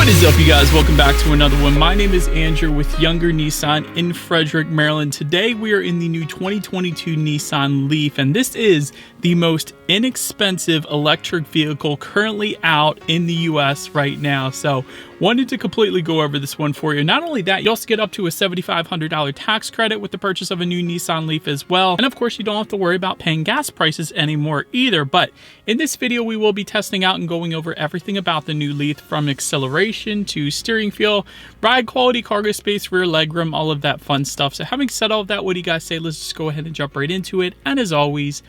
What is up, you guys? Welcome back to another one. My name is Andrew with Younger Nissan in Frederick, Maryland. Today we are in the new 2022 Nissan Leaf, and this is the most inexpensive electric vehicle currently out in the US right now. So wanted to completely go over this one for you. Not only that, you also get up to a $7,500 tax credit with the purchase of a new Nissan Leaf as well. And of course, you don't have to worry about paying gas prices anymore either. But in this video, we will be testing out and going over everything about the new Leaf, from acceleration to steering feel, ride quality, cargo space, rear legroom, all of that fun stuff. So having said all of that, what do you guys say? Let's just go ahead and jump right into it. And as always,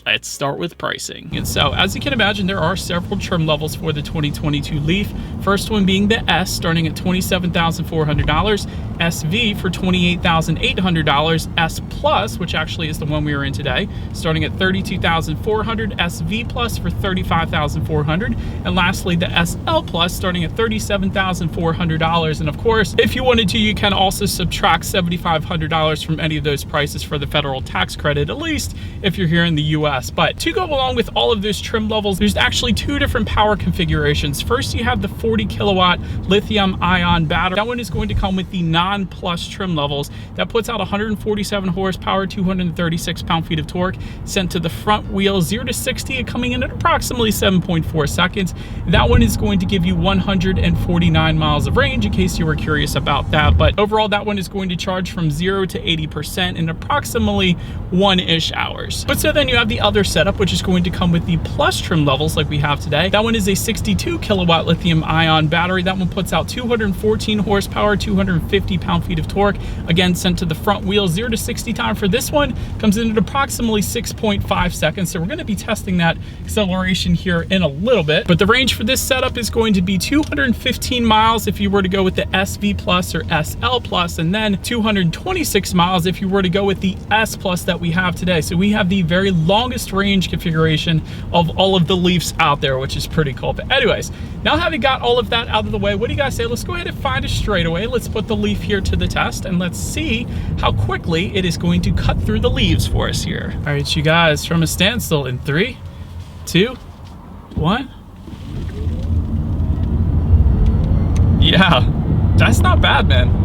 let's start with pricing. And so, as you can imagine, there are several trim levels for the 2022 Leaf. First one being the S, starting at $27,400, SV for $28,800, S Plus, which actually is the one we are in today, starting at $32,400, SV Plus for $35,400, and lastly the SL Plus, starting at $37,400. And of course, if you wanted to, you can also subtract $7,500 from any of those prices for the federal tax credit, at least if you're here in the US. But to go along with all of those trim levels, there's actually two different power configurations. First, you have the 40 kilowatt lithium ion battery. That one is going to come with the non-plus trim levels. That puts out 147 horsepower, 236 pound-feet of torque, sent to the front wheel, 0 to 60, coming in at approximately 7.4 seconds. That one is going to give you 149 miles of range, in case you were curious about that. But overall, that one is going to charge from 0 to 80% in approximately 1-ish hours. But so then you have the other setup, which is going to come with the plus trim levels like we have today. That one is a 62 kilowatt lithium ion battery. That one puts out 214 horsepower, 250 pound-feet of torque, again sent to the front wheel. 0 to 60 time for this one comes in at approximately 6.5 seconds. So we're going to be testing that acceleration here in a little bit, but the range for this setup is going to be 215 miles if you were to go with the SV Plus or SL Plus, and then 226 miles if you were to go with the S Plus that we have today. So we have the very longest range configuration of all of the Leafs out there, which is pretty cool. But anyways, now having got all of that out of the way, what do you guys say? Let's go ahead and find a straightaway. Let's put the Leaf here to the test, and let's see how quickly it is going to cut through the leaves for us here. All right, you guys, from a standstill in 3, 2, 1. Yeah, that's not bad, man.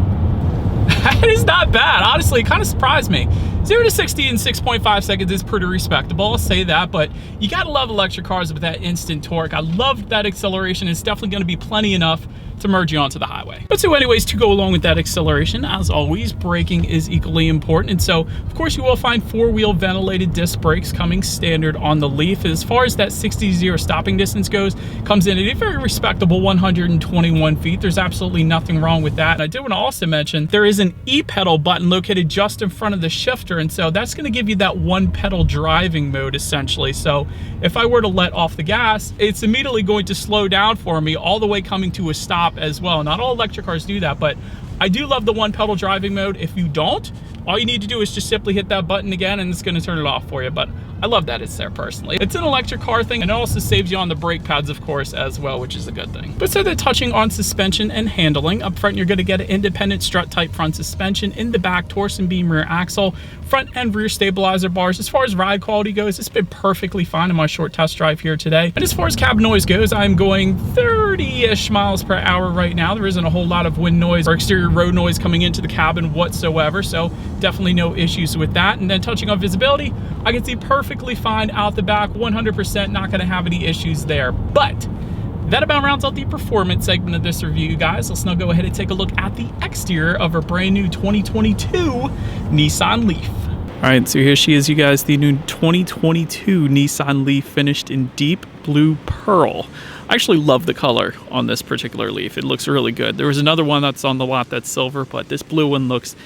That is not bad. Honestly, it kind of surprised me. 0 to 60 in 6.5 seconds is pretty respectable, I'll say that, but you gotta love electric cars with that instant torque. I love that acceleration. It's definitely gonna be plenty enough to merge you onto the highway. But so anyways, to go along with that acceleration, as always, braking is equally important. And so, of course, you will find 4-wheel ventilated disc brakes coming standard on the Leaf. As far as that 60-0 stopping distance goes, comes in at a very respectable 121 feet. There's absolutely nothing wrong with that. And I did want to also mention there is an E-pedal button located just in front of the shifter, and so that's going to give you that one-pedal driving mode, essentially. So if I were to let off the gas, it's immediately going to slow down for me all the way coming to a stop as well. Not all electric cars do that, but I do love the one-pedal driving mode. If you don't, all you need to do is just simply hit that button again and it's going to turn it off for you. But I love that it's there personally. It's an electric car thing, and it also saves you on the brake pads, of course, as well, which is a good thing. But so they're touching on suspension and handling. Up front, you're going to get an independent strut type front suspension. In the back, torsion beam rear axle, front and rear stabilizer bars. As far as ride quality goes, it's been perfectly fine in my short test drive here today. And as far as cabin noise goes, I'm going 30-ish miles per hour right now. There isn't a whole lot of wind noise or exterior road noise coming into the cabin whatsoever, so definitely no issues with that. And then touching on visibility, I can see perfectly fine out the back, 100%, not going to have any issues there. But that about rounds out the performance segment of this review, guys. Let's now go ahead and take a look at the exterior of our brand new 2022 Nissan Leaf. All right, so here she is, you guys, the new 2022 Nissan Leaf, finished in deep blue pearl. I actually love the color on this particular Leaf. It looks really good. There was another one that's on the lot that's silver, but this blue one looks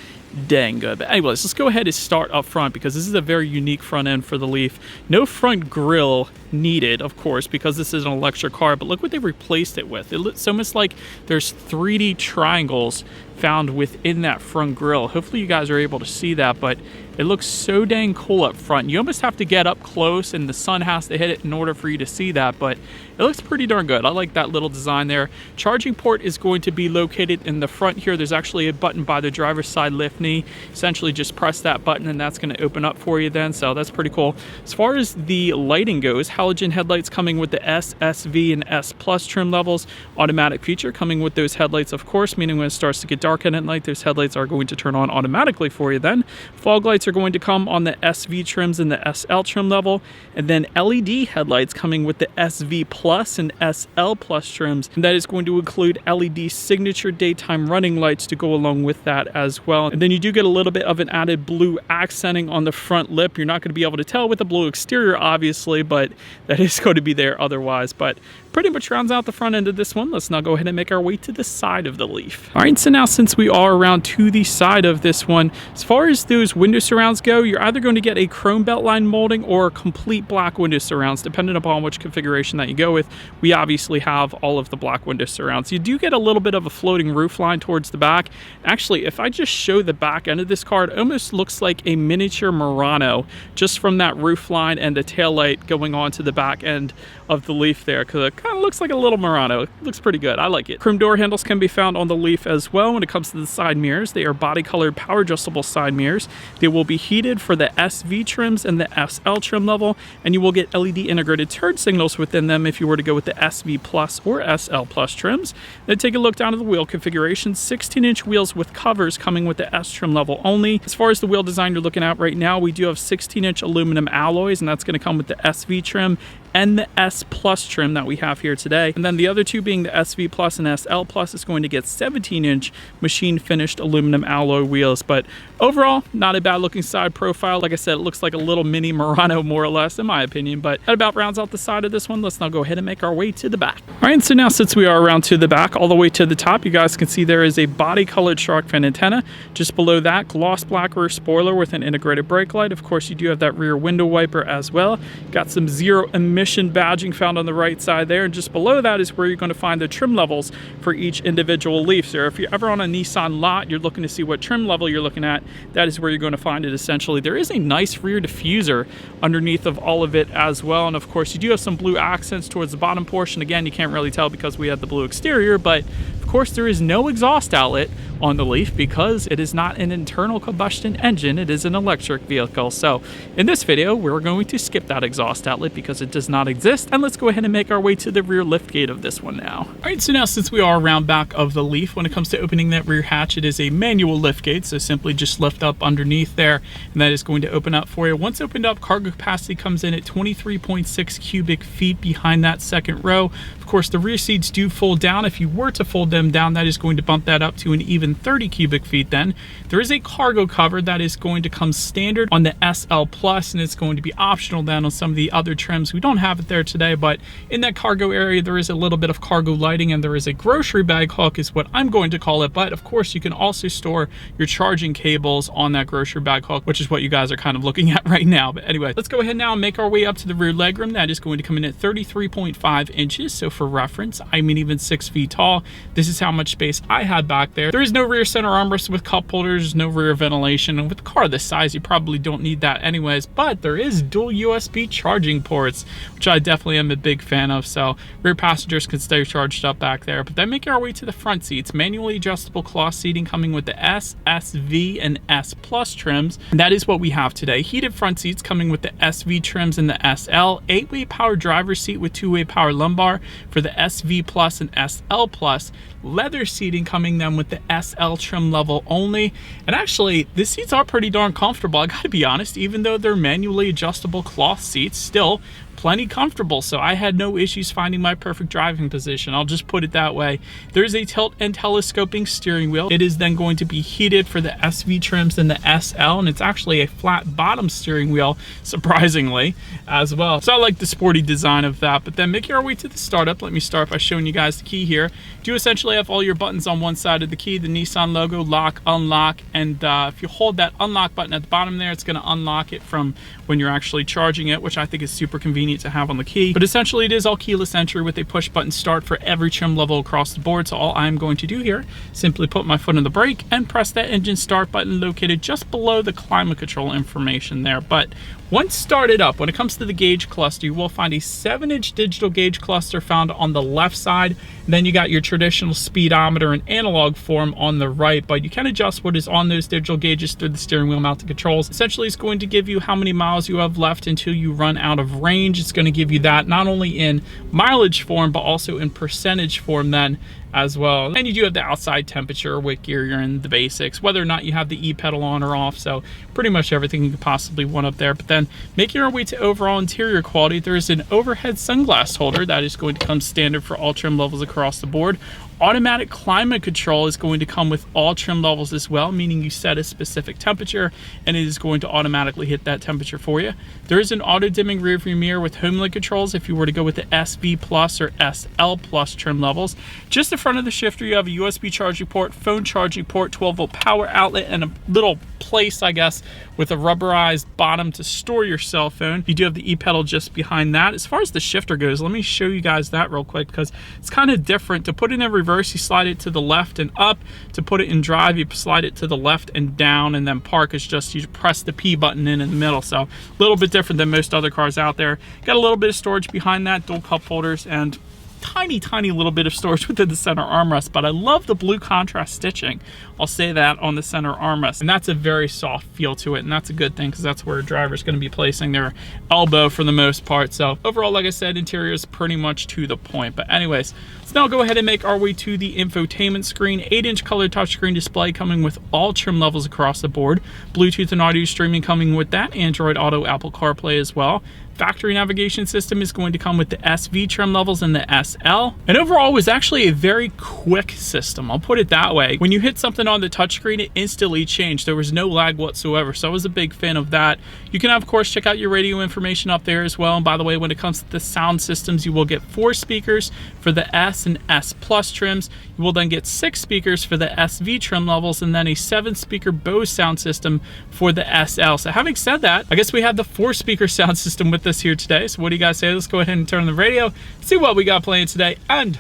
dang good. But anyways, let's go ahead and start up front, because this is a very unique front end for the Leaf. No front grille needed, of course, because this is an electric car, but look what they replaced it with. It's almost like there's 3D triangles found within that front grille. Hopefully you guys are able to see that, but it looks so dang cool up front. You almost have to get up close and the sun has to hit it in order for you to see that, but it looks pretty darn good. I like that little design there. Charging port is going to be located in the front here. There's actually a button by the driver's side lift company. Essentially just press that button and that's going to open up for you then, so that's pretty cool. As far as the lighting goes, halogen headlights coming with the S, SV, and S Plus trim levels. Automatic feature coming with those headlights, of course, meaning when it starts to get dark at night, those headlights are going to turn on automatically for you then. Fog lights are going to come on the SV trims and the SL trim level, and then LED headlights coming with the SV Plus and SL Plus trims, and that is going to include LED signature daytime running lights to go along with that as well. And then you do get a little bit of an added blue accenting on the front lip. You're not going to be able to tell with the blue exterior, obviously, but that is going to be there otherwise. But pretty much rounds out the front end of this one. Let's now go ahead and make our way to the side of the Leaf. All right, so now since we are around to the side of this one, as far as those window surrounds go, you're either going to get a chrome beltline molding or complete black window surrounds, depending upon which configuration that you go with. We obviously have all of the black window surrounds. You do get a little bit of a floating roof line towards the back. Actually, if I just show the back end of this car, it almost looks like a miniature Murano, just from that roof line and the taillight going on to the back end of the Leaf there, because it kind of looks like a little Murano. It looks pretty good. I like it. Chrome door handles can be found on the Leaf as well. When it comes to the side mirrors, they are body colored power adjustable side mirrors. They will be heated for the SV trims and the SL trim level, and you will get LED integrated turn signals within them if you were to go with the SV Plus or SL Plus trims. Then take a look down at the wheel configuration. 16-inch wheels with covers coming with the S trim level only. As far as the wheel design you're looking at right now, we do have 16-inch aluminum alloys, and that's going to come with the SV trim and the S Plus trim that we have here today. And then the other two being the SV Plus and SL Plus is going to get 17-inch machine finished aluminum alloy wheels. But overall, not a bad looking side profile. Like I said, it looks like a little mini Murano more or less in my opinion, but that about rounds out the side of this one. Let's now go ahead and make our way to the back. All right, so now since we are around to the back, all the way to the top, you guys can see there is a body colored shark fin antenna. Just below that, gloss black rear spoiler with an integrated brake light. Of course, you do have that rear window wiper as well. Got some zero emission badging found on the right side there, and just below that is where you're going to find the trim levels for each individual Leaf. So if you're ever on a Nissan lot, you're looking to see what trim level you're looking at, that is where you're going to find it essentially. There is a nice rear diffuser underneath of all of it as well, and of course you do have some blue accents towards the bottom portion. Again, you can't really tell because we have the blue exterior, but of course there is no exhaust outlet on the Leaf because it is not an internal combustion engine, it is an electric vehicle. So in this video, we're going to skip that exhaust outlet because it does not exist, and let's go ahead and make our way to the rear liftgate of this one now. All right, so now since we are around back of the Leaf, when it comes to opening that rear hatch, it is a manual liftgate, so simply just lift up underneath there, and that is going to open up for you. Once opened up, cargo capacity comes in at 23.6 cubic feet behind that second row. Of course, the rear seats do fold down. If you were to fold them down, that is going to bump that up to an even 30 cubic feet then. There is a cargo cover that is going to come standard on the SL Plus, and it's going to be optional then on some of the other trims. We don't have it there today, but in that cargo area, there is a little bit of cargo lighting, and there is a grocery bag hook is what I'm going to call it. But of course, you can also store your charging cables on that grocery bag hook, which is what you guys are kind of looking at right now. But anyway, let's go ahead now and make our way up to the rear legroom. That is going to come in at 33.5 inches. So for reference, I'm even 6 feet tall. This is how much space I had back there. There is no rear center armrest with cup holders, no rear ventilation, and with a car this size, you probably don't need that anyways, but there is dual USB charging ports, which I definitely am a big fan of, so rear passengers can stay charged up back there. But then making our way to the front seats, manually adjustable cloth seating coming with the S, SV, and S Plus trims, and that is what we have today. Heated front seats coming with the SV trims and the SL, 8-way power driver's seat with 2-way power lumbar for the SV Plus and SL Plus, leather seating coming then with the SL trim level only. And actually, the seats are pretty darn comfortable, I gotta be honest. Even though they're manually adjustable cloth seats, still plenty comfortable, so I had no issues finding my perfect driving position. I'll just put it that way. There's a tilt and telescoping steering wheel. It is then going to be heated for the SV trims and the SL, and it's actually a flat bottom steering wheel, surprisingly, as well. So I like the sporty design of that. But then making our way to the startup, let me start by showing you guys the key here. You essentially have all your buttons on one side of the key, the Nissan logo, lock, unlock, and if you hold that unlock button at the bottom there, it's going to unlock it from when you're actually charging it, which I think is super convenient to have on the key. But essentially it is all keyless entry with a push button start for every trim level across the board. So all I'm going to do here, simply put my foot on the brake and press that engine start button located just below the climate control information there. But Once started up, when it comes to the gauge cluster, you will find a 7-inch digital gauge cluster found on the left side. And then you got your traditional speedometer in analog form on the right, but you can adjust what is on those digital gauges through the steering wheel mounted controls. Essentially, it's going to give you how many miles you have left until you run out of range. It's going to give you that not only in mileage form, but also in percentage form then as well. And you do have the outside temperature, what gear you're in, the basics, whether or not you have the e-pedal on or off. So pretty much everything you could possibly want up there. But then making our way to overall interior quality, there's an overhead sunglass holder that is going to come standard for all trim levels across the board. Automatic climate control is going to come with all trim levels as well, meaning you set a specific temperature and it is going to automatically hit that temperature for you. There is an auto dimming rear view mirror with HomeLink controls if you were to go with the SV Plus or SL Plus trim levels. Just in front of the shifter, you have a USB charging port, phone charging port, 12-volt power outlet, and a little place, I guess, with a rubberized bottom to store your cell phone. You do have the e-pedal just behind that. As far as the shifter goes, let me show you guys that real quick because it's kind of different. To put it in reverse, you slide it to the left and up. To put it in drive, you slide it to the left and down, and then park is just you press the P button in the middle. So a little bit different than most other cars out there. Got a little bit of storage behind that, dual cup holders, and tiny little bit of storage within the center armrest, but I love the blue contrast stitching. I'll say that on the center armrest, and that's a very soft feel to it, and that's a good thing because that's where a driver's going to be placing their elbow for the most part. So overall, like I said, interior is pretty much to the point. But anyways, let's now go ahead and make our way to the infotainment screen. 8-inch color touchscreen display coming with all trim levels across the board. Bluetooth and audio streaming coming with that. Android Auto, Apple CarPlay as well. Factory navigation system is going to come with the SV trim levels and the SL. And overall, it was actually a very quick system. I'll put it that way. When you hit something on the touchscreen, it instantly changed. There was no lag whatsoever. So I was a big fan of that. You can, of course, check out your radio information up there as well. And by the way, when it comes to the sound systems, you will get 4 speakers for the S and S Plus trims. You will then get 6 speakers for the SV trim levels, and then a 7-speaker Bose sound system for the SL. So having said that, I guess we have the 4-speaker sound system with us here today. So what do you guys say? Let's go ahead and turn on the radio, see what we got playing today, and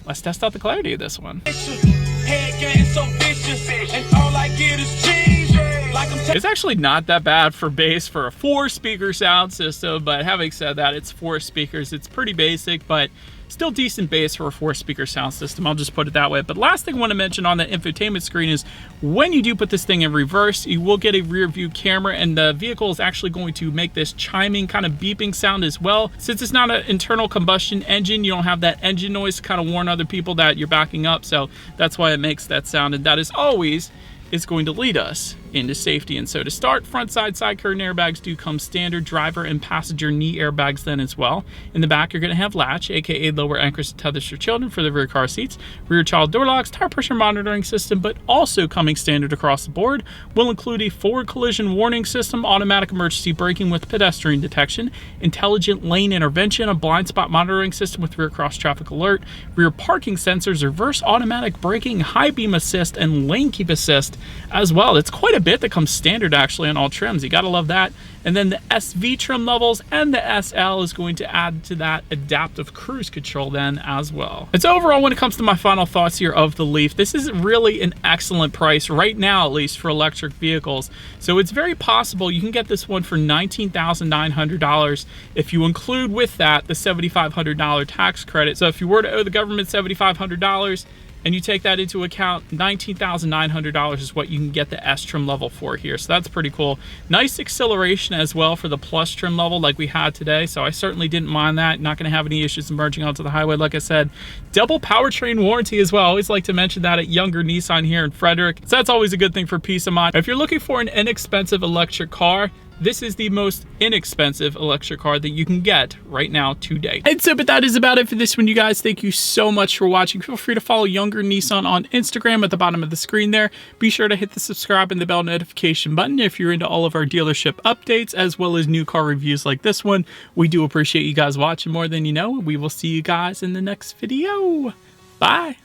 let's test out the clarity of this one. It's actually not that bad for bass for a 4-speaker sound system, but having said that, it's 4 speakers. It's pretty basic, but still decent bass for a 4-speaker sound system. I'll just put it that way. But last thing I want to mention on the infotainment screen is when you do put this thing in reverse, you will get a rear view camera, and the vehicle is actually going to make this chiming kind of beeping sound as well. Since it's not an internal combustion engine, you don't have that engine noise to kind of warn other people that you're backing up. So that's why it makes that sound, and that is always is going to lead us into safety. And so to start, front side curtain airbags do come standard, driver and passenger knee airbags then as well. In the back, you're going to have latch, aka lower anchors and tethers for children for the rear car seats, rear child door locks, tire pressure monitoring system, but also coming standard across the board will include a forward collision warning system, automatic emergency braking with pedestrian detection, intelligent lane intervention, a blind spot monitoring system with rear cross traffic alert, rear parking sensors, reverse automatic braking, high beam assist, and lane keep assist as well. It's quite a bit that comes standard actually on all trims. You gotta love that. And then the SV trim levels and the SL is going to add to that adaptive cruise control then as well. And so overall, when it comes to my final thoughts here of the Leaf, this is really an excellent price right now, at least for electric vehicles. So it's very possible you can get this one for $19,900 if you include with that the $7,500 tax credit. So if you were to owe the government $7,500, and you take that into account, $19,900 is what you can get the S trim level for here. So that's pretty cool. Nice acceleration as well for the Plus trim level like we had today. So I certainly didn't mind that. Not going to have any issues emerging onto the highway. Like I said, double powertrain warranty as well. I always like to mention that at Younger Nissan here in Frederick. So that's always a good thing for peace of mind. If you're looking for an inexpensive electric car, this is the most inexpensive electric car that you can get right now today. And so, but that is about it for this one, you guys. Thank you so much for watching. Feel free to follow Younger Nissan on Instagram at the bottom of the screen there. Be sure to hit the subscribe and the bell notification button if you're into all of our dealership updates, as well as new car reviews like this one. We do appreciate you guys watching more than you know. We will see you guys in the next video. Bye.